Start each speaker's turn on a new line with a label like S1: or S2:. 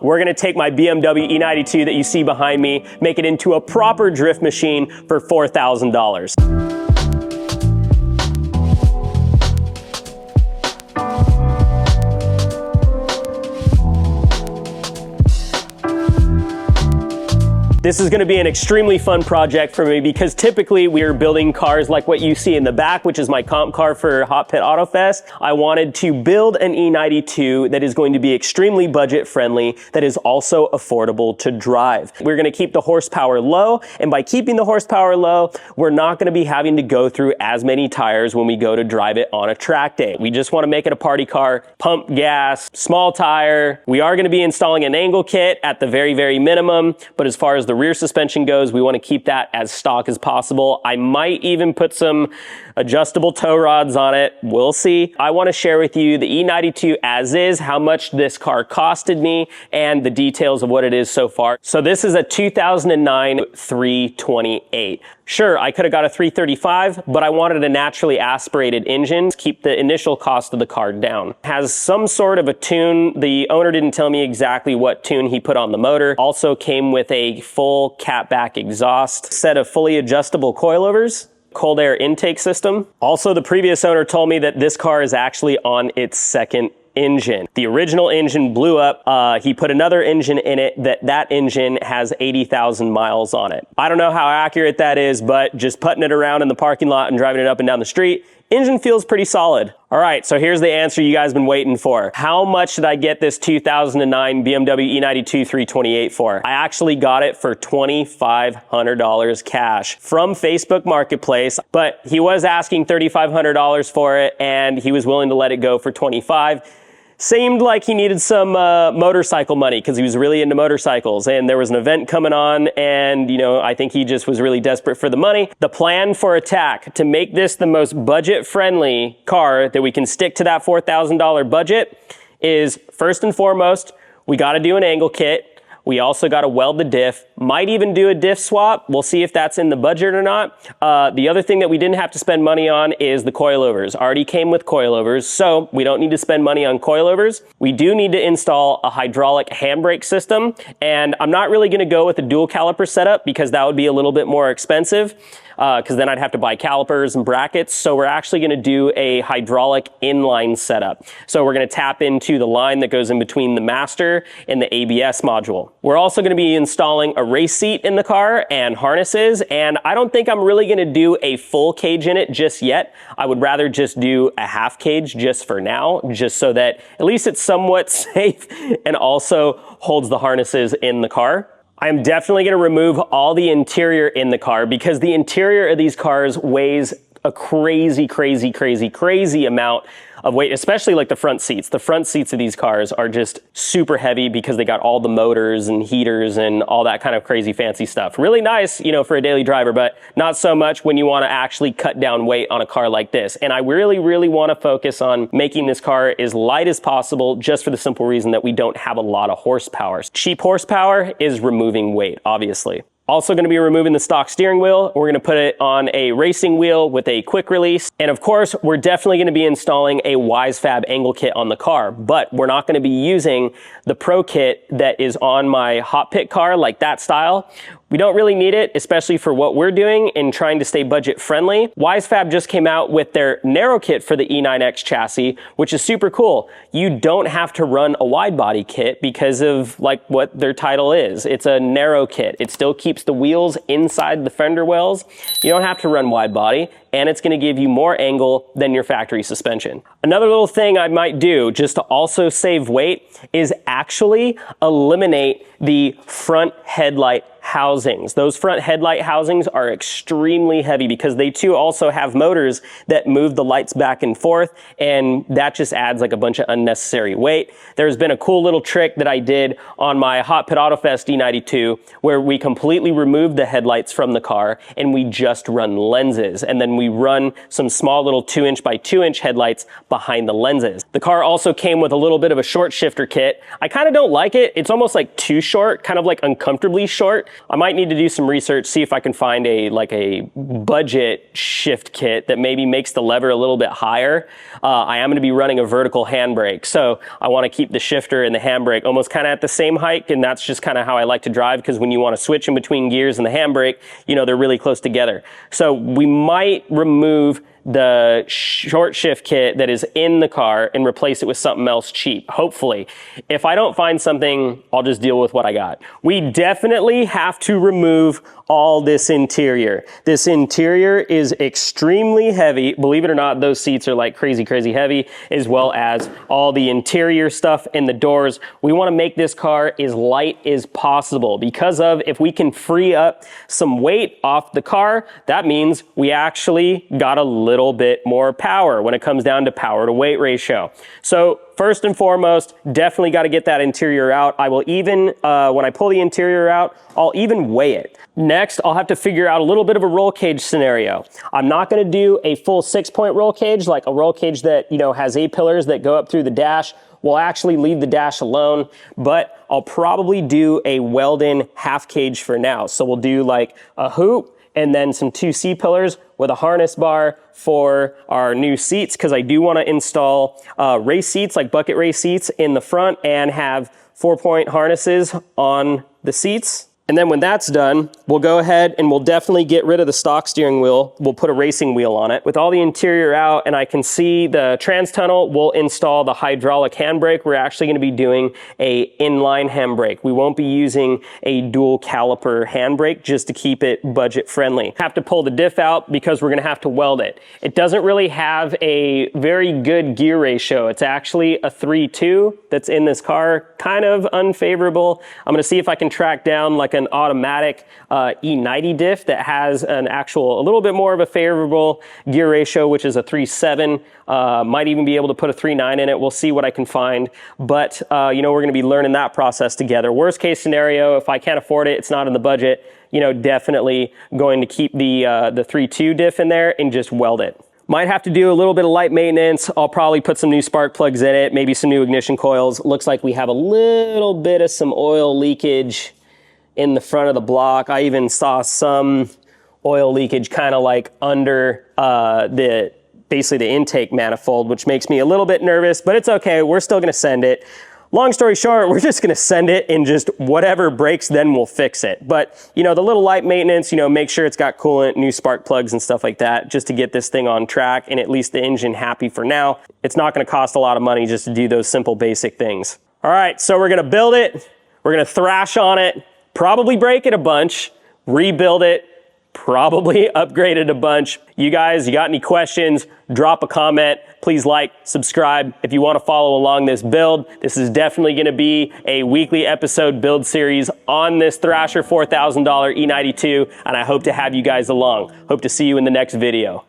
S1: We're gonna take my BMW E92 that you see behind me, make it into a proper drift machine for $4,000. This is going to be an extremely fun project for me because typically we are building cars like what you see in the back, which is my comp car for Hot Pit Auto Fest. I wanted to build an E92 that is going to be extremely budget friendly, that is also affordable to drive. We're going to keep the horsepower low, and by keeping the horsepower low, we're not going to be having to go through as many tires when we go to drive it on a track day. We just want to make it a party car, pump gas, small tire. We are going to be installing an angle kit at the very, very minimum, but as far as the rear suspension goes, we want to keep that as stock as possible. I might even put some adjustable tow rods on it. We'll see. I want to share with you the E92 as is, how much this car costed me, and the details of what it is so far. So this is a 2009 328. Sure, I could have got a 335, but I wanted a naturally aspirated engine to keep the initial cost of the car down. Has some sort of a tune. The owner didn't tell me exactly what tune he put on the motor. Also came with a full catback exhaust, set of fully adjustable coilovers, cold air intake system. Also, the previous owner told me that this car is actually on its second engine. The original engine blew up. He put another engine in it. That engine has 80,000 miles on it. I don't know how accurate that is, but just putting it around in the parking lot and driving it up and down the street, engine feels pretty solid. All right, so here's the answer you guys been waiting for. How much did I get this 2009 BMW E92 328 for? I actually got it for $2,500 cash from Facebook Marketplace, but he was asking $3,500 for it, and he was willing to let it go for $25,000. Seemed like he needed some motorcycle money because he was really into motorcycles, and there was an event coming on, and I think he just was really desperate for the money. The plan for attack to make this the most budget-friendly car that we can stick to that $4,000 budget is, first and foremost, we got to do an angle kit. We also got to weld the diff, might even do a diff swap. We'll see if that's in the budget or not. The other thing that we didn't have to spend money on is the coilovers. Already came with coilovers, so we don't need to spend money on coilovers. We do need to install a hydraulic handbrake system, and I'm not really going to go with a dual caliper setup because that would be a little bit more expensive. Because then I'd have to buy calipers and brackets. So we're actually going to do a hydraulic inline setup. So we're going to tap into the line that goes in between the master and the ABS module. We're also going to be installing a race seat in the car and harnesses. And I don't think I'm really going to do a full cage in it just yet. I would rather just do a half cage just for now, just so that at least it's somewhat safe and also holds the harnesses in the car. I'm definitely going to remove all the interior in the car because the interior of these cars weighs a crazy amount of weight, especially like the front seats. The front seats of these cars are just super heavy because they got all the motors and heaters and all that kind of crazy fancy stuff. Really nice, for a daily driver, but not so much when you want to actually cut down weight on a car like this. And I really want to focus on making this car as light as possible just for the simple reason that we don't have a lot of horsepower. Cheap horsepower is removing weight, obviously. Also going to be removing the stock steering wheel. We're going to put it on a racing wheel with a quick release. And of course, we're definitely going to be installing a WiseFab angle kit on the car, but we're not going to be using the Pro kit that is on my Hot Pit car, like that style. We don't really need it, especially for what we're doing and trying to stay budget friendly. WiseFab just came out with their narrow kit for the E9X chassis, which is super cool. You don't have to run a wide body kit because of like what their title is. It's a narrow kit. It still keeps the wheels inside the fender wells. You don't have to run wide body, and it's going to give you more angle than your factory suspension. Another little thing I might do just to also save weight is actually eliminate the front headlight housings. Those front headlight housings are extremely heavy because they too also have motors that move the lights back and forth, and that just adds like a bunch of unnecessary weight. There's been a cool little trick that I did on my Hot Pit Auto Fest E92 where we completely removed the headlights from the car and we just run lenses, and then we run some small little 2" by 2" headlights behind the lenses. The car also came with a little bit of a short shifter kit. I kind of don't like it. It's almost like too short, kind of like uncomfortably short. I might need to do some research, see if I can find a budget shift kit that maybe makes the lever a little bit higher. I am going to be running a vertical handbrake, so I want to keep the shifter and the handbrake almost kind of at the same height, and that's just kind of how I like to drive, because when you want to switch in between gears and the handbrake, you know, they're really close together. So we might remove the short shift kit that is in the car and replace it with something else cheap, hopefully. If I don't find something, I'll just deal with what I got. We definitely have to remove all this interior. This interior is extremely heavy. Believe it or not, those seats are like crazy heavy, as well as all the interior stuff in the doors. We want to make this car as light as possible, because of, if we can free up some weight off the car, that means we actually got a little bit more power when it comes down to power to weight ratio. So first and foremost, definitely got to get that interior out. I will even, when I pull the interior out, I'll even weigh it. Next, I'll have to figure out a little bit of a roll cage scenario. I'm not going to do a full 6-point roll cage, like a roll cage that, you know, has A-pillars that go up through the dash. We'll actually leave the dash alone, but I'll probably do a weld-in half cage for now. So we'll do like a hoop and then some 2 C-pillars with a harness bar for our new seats, because I do want to install race seats, like bucket race seats in the front, and have 4-point harnesses on the seats. And then when that's done, we'll go ahead and we'll definitely get rid of the stock steering wheel. We'll put a racing wheel on it. With all the interior out and I can see the trans tunnel, we'll install the hydraulic handbrake. We're actually going to be doing a inline handbrake. We won't be using a dual caliper handbrake, just to keep it budget friendly. Have to pull the diff out because we're going to have to weld it. It doesn't really have a very good gear ratio. It's actually a 3.2 that's in this car, kind of unfavorable. I'm going to see if I can track down like an automatic E90 diff that has an actual, a little bit more of a favorable gear ratio, which is a 3.7. Might even be able to put a 3.9 in it. We'll see what I can find. But, you know, we're going to be learning that process together. Worst case scenario, if I can't afford it, it's not in the budget, you know, definitely going to keep the 3.2 diff in there and just weld it. Might have to do a little bit of light maintenance. I'll probably put some new spark plugs in it, maybe some new ignition coils. Looks like we have a little bit of some oil leakage in the front of the block. I even saw some oil leakage kind of like under basically the intake manifold, which makes me a little bit nervous, but it's okay. We're still gonna send it. Long story short, we're just gonna send it, and just whatever breaks, then we'll fix it. But, you know, the little light maintenance, you know, make sure it's got coolant, new spark plugs and stuff like that, just to get this thing on track and at least the engine happy for now. It's not gonna cost a lot of money just to do those simple basic things. All right, so we're gonna build it. We're gonna thrash on it. Probably break it a bunch, rebuild it, probably upgrade it a bunch. You guys, you got any questions, drop a comment. Please like, subscribe if you want to follow along this build. This is definitely going to be a weekly episode build series on this Thrasher $4,000 E92, and I hope to have you guys along. Hope to see you in the next video.